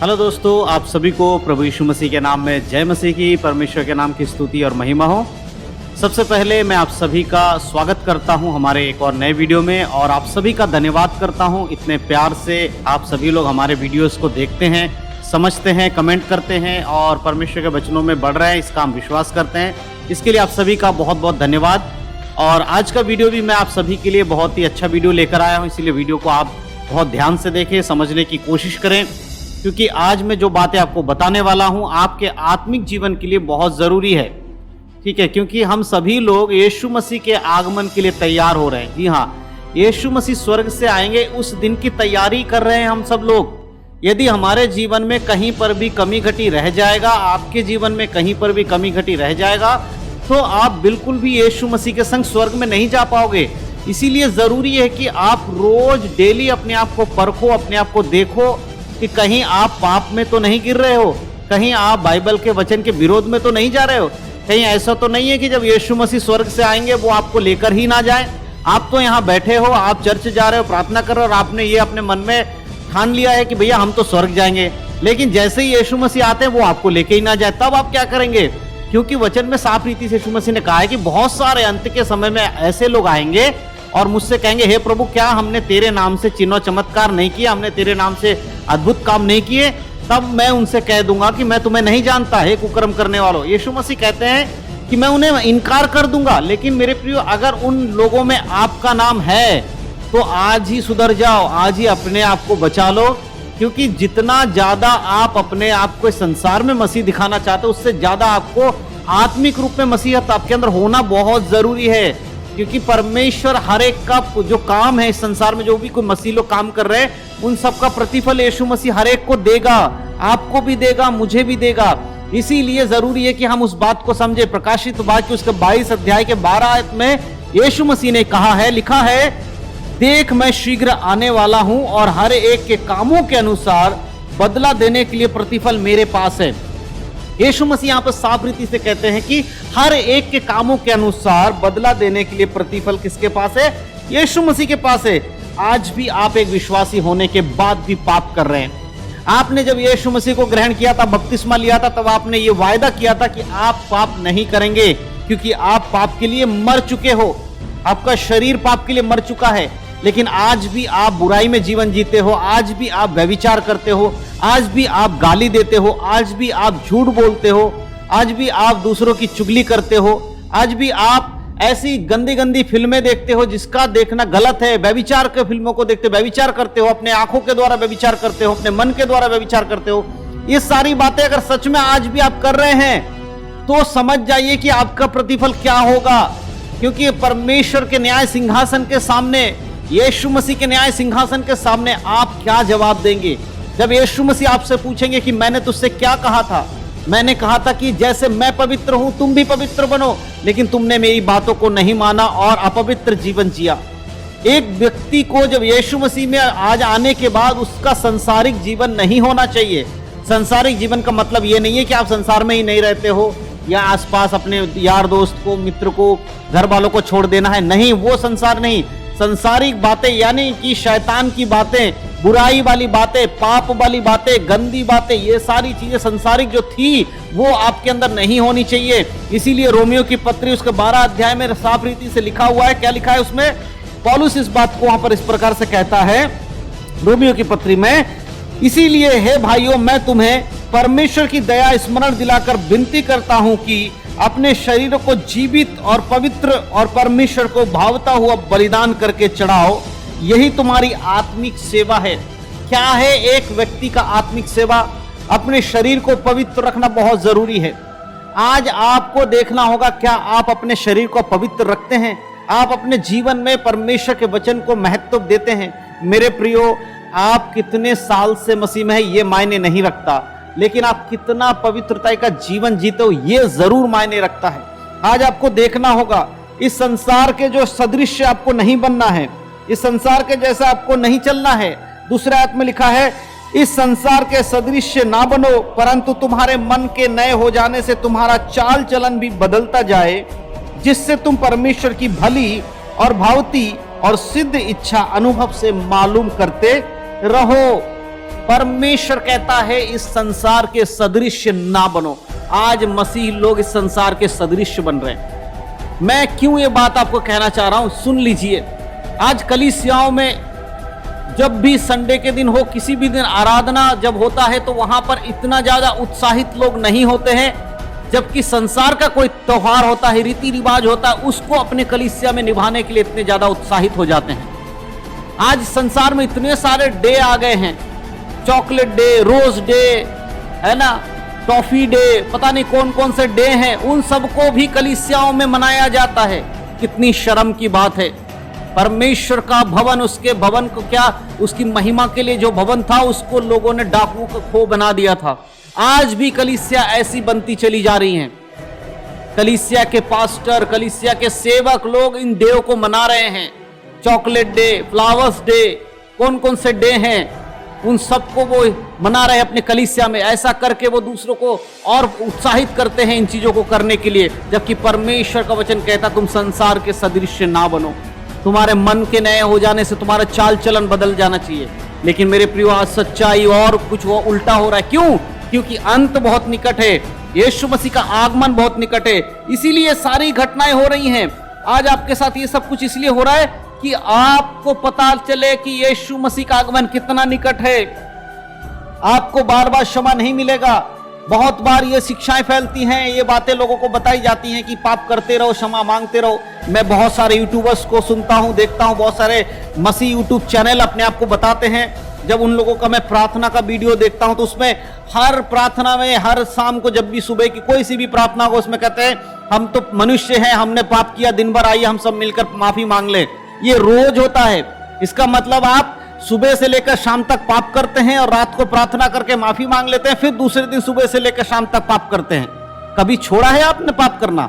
Hello दोस्तों, आप सभी को प्रभु यीशु मसीह के नाम में जय मसीह की, परमेश्वर के नाम की स्तुति और महिमा हो। सबसे पहले मैं आप सभी का स्वागत करता हूं हमारे एक और नए वीडियो में, और आप सभी का धन्यवाद करता हूं इतने प्यार से आप सभी लोग हमारे वीडियोस को देखते हैं, समझते हैं, कमेंट करते हैं और परमेश्वर के वचनों में बढ़ रहे हैं, इसका हम विश्वास करते हैं। इसके लिए आप सभी का बहुत बहुत धन्यवाद। और आज का वीडियो भी मैं आप सभी के लिए बहुत ही अच्छा वीडियो लेकर आया हूँ, इसीलिए वीडियो को आप बहुत ध्यान से देखें, समझने की कोशिश करें, क्योंकि आज मैं जो बातें आपको बताने वाला हूं आपके आत्मिक जीवन के लिए बहुत ज़रूरी है। ठीक है, क्योंकि हम सभी लोग यीशु मसीह के आगमन के लिए तैयार हो रहे हैं। जी हाँ, यीशु मसीह स्वर्ग से आएंगे, उस दिन की तैयारी कर रहे हैं हम सब लोग। यदि हमारे जीवन में कहीं पर भी कमी घटी रह जाएगा, आपके जीवन में कहीं पर भी कमी घटी रह जाएगा, तो आप बिल्कुल भी यीशु मसीह के संग स्वर्ग में नहीं जा पाओगे। इसीलिए ज़रूरी है कि आप रोज डेली अपने आप को परखो, अपने आप को देखो कि कहीं आप पाप में तो नहीं गिर रहे हो, कहीं आप बाइबल के वचन के विरोध में तो नहीं जा रहे हो, कहीं ऐसा तो नहीं है कि जब यीशु मसीह स्वर्ग से आएंगे वो आपको लेकर ही ना जाए। आप तो यहाँ बैठे हो, आप चर्च जा रहे हो, प्रार्थना कर रहे हो और आपने ये अपने मन में ठान लिया है कि भैया हम तो स्वर्ग जाएंगे, लेकिन जैसे ही यीशु मसीह आते हैं वो आपको लेके ही ना जाए, तब आप क्या करेंगे? क्योंकि वचन में साफ रीति से यीशु मसीह ने कहा है कि बहुत सारे अंत के समय में ऐसे लोग आएंगे और मुझसे कहेंगे, हे प्रभु, क्या हमने तेरे नाम से चिन्ह चमत्कार नहीं किया, हमने तेरे नाम से अद्भुत काम नहीं किए? तब मैं उनसे कह दूंगा कि मैं तुम्हें नहीं जानता, हे कुकर्म करने वालों। यीशु मसीह कहते हैं कि मैं उन्हें इनकार कर दूंगा। लेकिन मेरे प्रियो, अगर उन लोगों में आपका नाम है तो आज ही सुधर जाओ, आज ही अपने आप को बचा लो, क्योंकि जितना ज्यादा आप अपने आप को संसार में मसीह दिखाना चाहते हो, उससे ज्यादा आपको आत्मिक रूप में मसीहत आपके अंदर होना बहुत जरूरी है। क्योंकि परमेश्वर हर एक का जो काम है इस संसार में, जो भी कोई मसीह लोग काम कर रहे हैं, उन सब का प्रतिफल यीशु मसीह हर एक को देगा, आपको भी देगा, मुझे भी देगा। इसीलिए जरूरी है कि हम उस बात को समझे। प्रकाशित वाक्य उसके 22 अध्याय के 12 आयत में यीशु मसीह ने कहा है, लिखा है, देख मैं शीघ्र आने वाला हूं और हर एक के कामों के अनुसार बदला देने के लिए प्रतिफल मेरे पास है। यीशु मसीह यहाँ पर साफ रीति से कहते हैं कि हर एक के कामों के अनुसार बदला देने के लिए प्रतिफल किसके पास है? यीशु मसीह के पास है। आज भी आप एक विश्वासी होने के बाद भी पाप कर रहे हैं। आपने जब यीशु मसीह को ग्रहण किया था, बपतिस्मा लिया था, तब आपने ये वायदा किया था कि आप पाप नहीं करेंगे, क्योंकि आप पाप के लिए मर चुके हो, आपका शरीर पाप के लिए मर चुका है। लेकिन आज भी आप बुराई में जीवन जीते हो, आज भी आप व्यभिचार करते हो, आज भी आप गाली देते हो, आज भी आप झूठ बोलते हो, आज भी आप दूसरों की चुगली करते हो, आज भी आप ऐसी गंदी गंदी फिल्में देखते हो जिसका देखना गलत है, व्यभिचार के फिल्मों को देखते व्यभिचार करते हो, अपने आंखों के द्वारा व्यभिचार करते हो, अपने मन के द्वारा व्यभिचार करते हो। ये सारी बातें अगर सच में आज भी आप कर रहे हैं तो समझ जाइए कि आपका प्रतिफल क्या होगा। क्योंकि परमेश्वर के न्याय सिंहासन के सामने, यीशु मसीह के न्याय सिंहासन के सामने आप क्या जवाब देंगे? जब यीशु मसीह आपसे पूछेंगे कि मैंने तुझसे क्या कहा था, मैंने कहा था कि जैसे मैं पवित्र हूं तुम भी पवित्र बनो, लेकिन तुमने मेरी बातों को नहीं माना और अपवित्र जीवन जिया। एक व्यक्ति को जब यीशु मसीह में आज आने के बाद उसका संसारिक जीवन नहीं होना चाहिए। संसारिक जीवन का मतलब यह नहीं है कि आप संसार में ही नहीं रहते हो या आसपास अपने यार दोस्त को, मित्र को, घर वालों को छोड़ देना है, नहीं, वो संसार नहीं। संसारिक बातें यानी कि शैतान की बातें, बुराई वाली बातें, पाप वाली बातें, गंदी बातें, ये सारी चीजें संसारिक जो थी वो आपके अंदर नहीं होनी चाहिए। इसीलिए रोमियो की पत्री उसके 12 अध्याय में साफ रीति से लिखा हुआ है। क्या लिखा है उसमें? पौलुस इस बात को वहां पर इस प्रकार से कहता है रोमियो की पत्री में, इसीलिए हे भाइयों, मैं तुम्हें परमेश्वर की दया स्मरण दिलाकर विनती करता हूं कि अपने शरीर को जीवित और पवित्र और परमेश्वर को भावता हुआ बलिदान करके चढ़ाओ, यही तुम्हारी आत्मिक सेवा है। क्या है एक व्यक्ति का आत्मिक सेवा? अपने शरीर को पवित्र रखना बहुत जरूरी है। आज आपको देखना होगा, क्या आप अपने शरीर को पवित्र रखते हैं? आप अपने जीवन में परमेश्वर के वचन को महत्व देते हैं? मेरे प्रियो, आप कितने साल से मसीह में है ये मायने नहीं रखता, लेकिन आप कितना पवित्रता का जीवन जीते हो ये जरूर मायने रखता है। आज आपको देखना होगा, इस संसार के जो सदृश आपको नहीं बनना है, इस संसार के जैसा आपको नहीं चलना है। दूसरे आयत में लिखा है, इस संसार के सदृश ना बनो, परंतु तुम्हारे मन के नए हो जाने से तुम्हारा चाल चलन भी बदलता जाए, जिससे तुम परमेश्वर की भली और भावती और सिद्ध इच्छा अनुभव से मालूम करते रहो। परमेश्वर कहता है इस संसार के सदृश ना बनो। आज मसीह लोग इस संसार के सदृश बन रहे हैं। मैं क्यों ये बात आपको कहना चाह रहा हूं, सुन लीजिए। आज कलीसियाओं में जब भी संडे के दिन हो, किसी भी दिन आराधना जब होता है तो वहां पर इतना ज्यादा उत्साहित लोग नहीं होते हैं, जबकि संसार का कोई त्योहार होता है, रीति रिवाज होता है, उसको अपने कलीसिया में निभाने के लिए इतने ज्यादा उत्साहित हो जाते हैं। आज संसार में इतने सारे डे आ गए हैं, चॉकलेट डे, रोज डे, है ना, टॉफी डे, पता नहीं कौन कौन से डे हैं, उन सबको भी कलीसियाओं में मनाया जाता है। कितनी शर्म की बात है। परमेश्वर का भवन, उसके भवन को क्या, उसकी महिमा के लिए जो भवन था उसको लोगों ने डाकुओं का खो बना दिया था। आज भी कलीसिया ऐसी बनती चली जा रही हैं। कलीसिया के पास्टर, कलीसिया के सेवक लोग इन डे को मना रहे हैं। चॉकलेट डे, फ्लावर्स डे, कौन कौन से डे हैं, उन सबको वो मना रहे हैं अपने कलीसिया में। ऐसा करके वो दूसरों को और उत्साहित करते हैं इन चीजों को करने के लिए, जबकि परमेश्वर का वचन कहता तुम संसार के सदृश ना बनो। तुम्हारे मन के नए हो जाने से तुम्हारा चाल चलन बदल जाना चाहिए। लेकिन मेरे प्रियो, आज सच्चाई और कुछ वो उल्टा हो रहा है। क्यों? क्योंकि अंत बहुत निकट है, यीशु मसीह का आगमन बहुत निकट है, इसीलिए सारी घटनाएं हो रही हैं। आज आपके साथ ये सब कुछ इसलिए हो रहा है कि आपको पता चले कि यीशु मसीह का आगमन कितना निकट है। आपको बार बार क्षमा नहीं मिलेगा। बहुत बार ये शिक्षाएं फैलती हैं, ये बातें लोगों को बताई जाती हैं कि पाप करते रहो, क्षमा मांगते रहो। मैं बहुत सारे यूट्यूबर्स को सुनता हूं, देखता हूं, बहुत सारे मसीह यूट्यूब चैनल अपने आप को बताते हैं। जब उन लोगों का मैं प्रार्थना का वीडियो देखता हूं तो उसमें हर प्रार्थना में, हर शाम को जब भी सुबह की कोई सी भी प्रार्थना हो, उसमें कहते हैं हम तो मनुष्य हैं, हमने पाप किया, दिन भर आइए हम सब मिलकर माफी मांग लें। ये रोज होता है। इसका मतलब आप सुबह से लेकर शाम तक पाप करते हैं और रात को प्रार्थना करके माफी मांग लेते हैं, फिर दूसरे दिन सुबह से लेकर शाम तक पाप करते हैं। कभी छोड़ा है आपने पाप करना?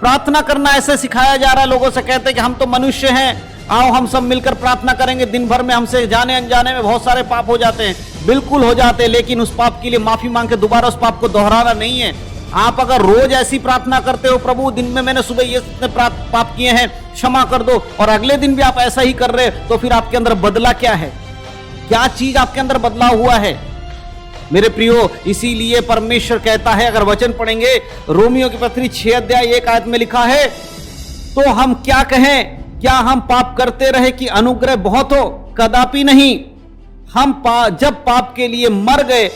प्रार्थना करना ऐसे सिखाया जा रहा है, लोगों से कहते हैं कि हम तो मनुष्य हैं, आओ हम सब मिलकर प्रार्थना करेंगे। दिन भर में हमसे जाने अनजाने में बहुत सारे पाप हो जाते हैं। बिल्कुल हो जाते हैं, लेकिन उस पाप के लिए माफी मांग के दोबारा उस पाप को दोहराना नहीं है। आप अगर रोज ऐसी प्रार्थना करते हो, प्रभु दिन में मैंने सुबह ये पाप किए हैं, क्षमा कर दो, और अगले दिन भी आप ऐसा ही कर रहे, तो फिर आपके अंदर बदला क्या है? क्या चीज आपके अंदर बदलाव हुआ है? मेरे प्रियो, इसीलिए परमेश्वर कहता है, अगर वचन पढ़ेंगे रोमियो की पत्री 6 अध्याय 1 आयत में लिखा है, तो हम क्या कहें? क्या हम पाप करते रहे कि अनुग्रह बहुत हो? कदापि नहीं। हम जब पाप के लिए मर गए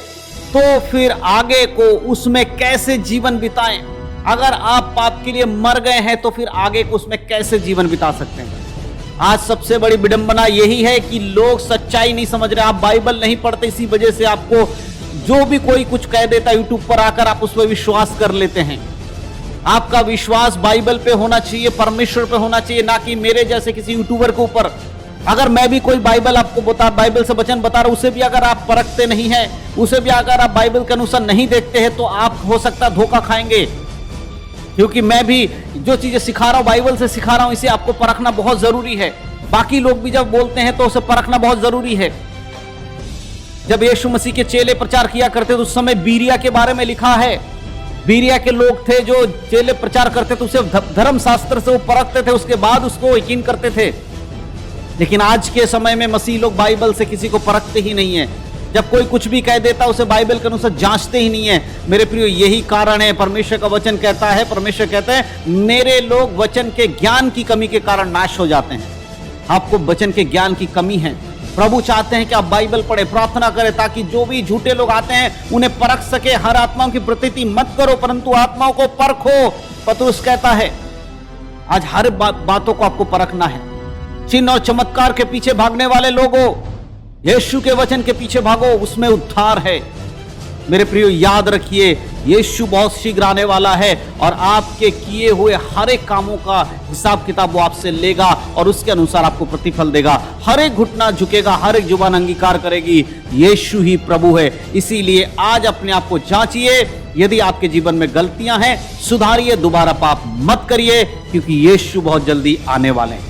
तो फिर आगे को उसमें कैसे जीवन बिताएं? अगर आप पाप के लिए मर गए हैं तो फिर आगे को उसमें कैसे जीवन बिता सकते हैं? आज सबसे बड़ी विडंबना यही है कि लोग सच्चाई नहीं समझ रहे। आप बाइबल नहीं पढ़ते, इसी वजह से आपको जो भी कोई कुछ कह देता यूट्यूब पर आकर आप उस पर विश्वास कर लेते हैं। आपका विश्वास बाइबल पे होना चाहिए, परमेश्वर पे होना चाहिए, ना कि मेरे जैसे किसी यूट्यूबर के ऊपर। अगर मैं भी कोई बाइबल आपको बाइबल से वचन बता रहा, उसे भी अगर आप परखते नहीं हैं, उसे भी अगर आप बाइबल के अनुसार नहीं देखते हैं, तो आप हो सकता है धोखा खाएंगे। क्योंकि मैं भी जो चीजें सिखा रहा हूं बाइबल से सिखा रहा हूं, इसे आपको परखना बहुत जरूरी है। बाकी लोग भी जब बोलते हैं तो उसे परखना बहुत जरूरी है। जब यीशु मसीह के चेले प्रचार किया करते तो उस समय बीरिया के बारे में लिखा है। बीरिया के लोग थे जो चेले प्रचार करते थे, उसे धर्म शास्त्र से वो परखते थे, उसके बाद उसको यकीन करते थे। लेकिन आज के समय में मसीह लोग बाइबल से किसी को परखते ही नहीं है। जब कोई कुछ भी कह देता उसे बाइबल के अनुसार जांचते ही नहीं है। मेरे प्रियो, यही कारण है, परमेश्वर का वचन कहता है, परमेश्वर कहते हैं मेरे लोग वचन के ज्ञान की कमी के कारण नाश हो जाते हैं। आपको वचन के ज्ञान की कमी है। प्रभु चाहते हैं कि आप बाइबल पढ़े, प्रार्थना करें, ताकि जो भी झूठे लोग आते हैं उन्हें परख सके। हर आत्माओं की प्रतीति मत करो, परंतु आत्माओं को परखो, पतरस कहता है। आज हर बातों को आपको परखना है। चिन्ह और चमत्कार के पीछे भागने वाले लोगों, यीशु के वचन के पीछे भागो, उसमें उद्धार है। मेरे प्रियो, याद रखिए, यीशु बहुत शीघ्र आने वाला है और आपके किए हुए हर एक कामों का हिसाब किताब वो आपसे लेगा और उसके अनुसार आपको प्रतिफल देगा। हर एक घुटना झुकेगा, हर एक जुबान अंगीकार करेगी, यीशु ही प्रभु है। इसीलिए आज अपने आप को जांचिए। यदि आपके जीवन में गलतियां हैं, सुधारिए, दोबारा पाप मत करिए, क्योंकि यीशु बहुत जल्दी आने वाले हैं।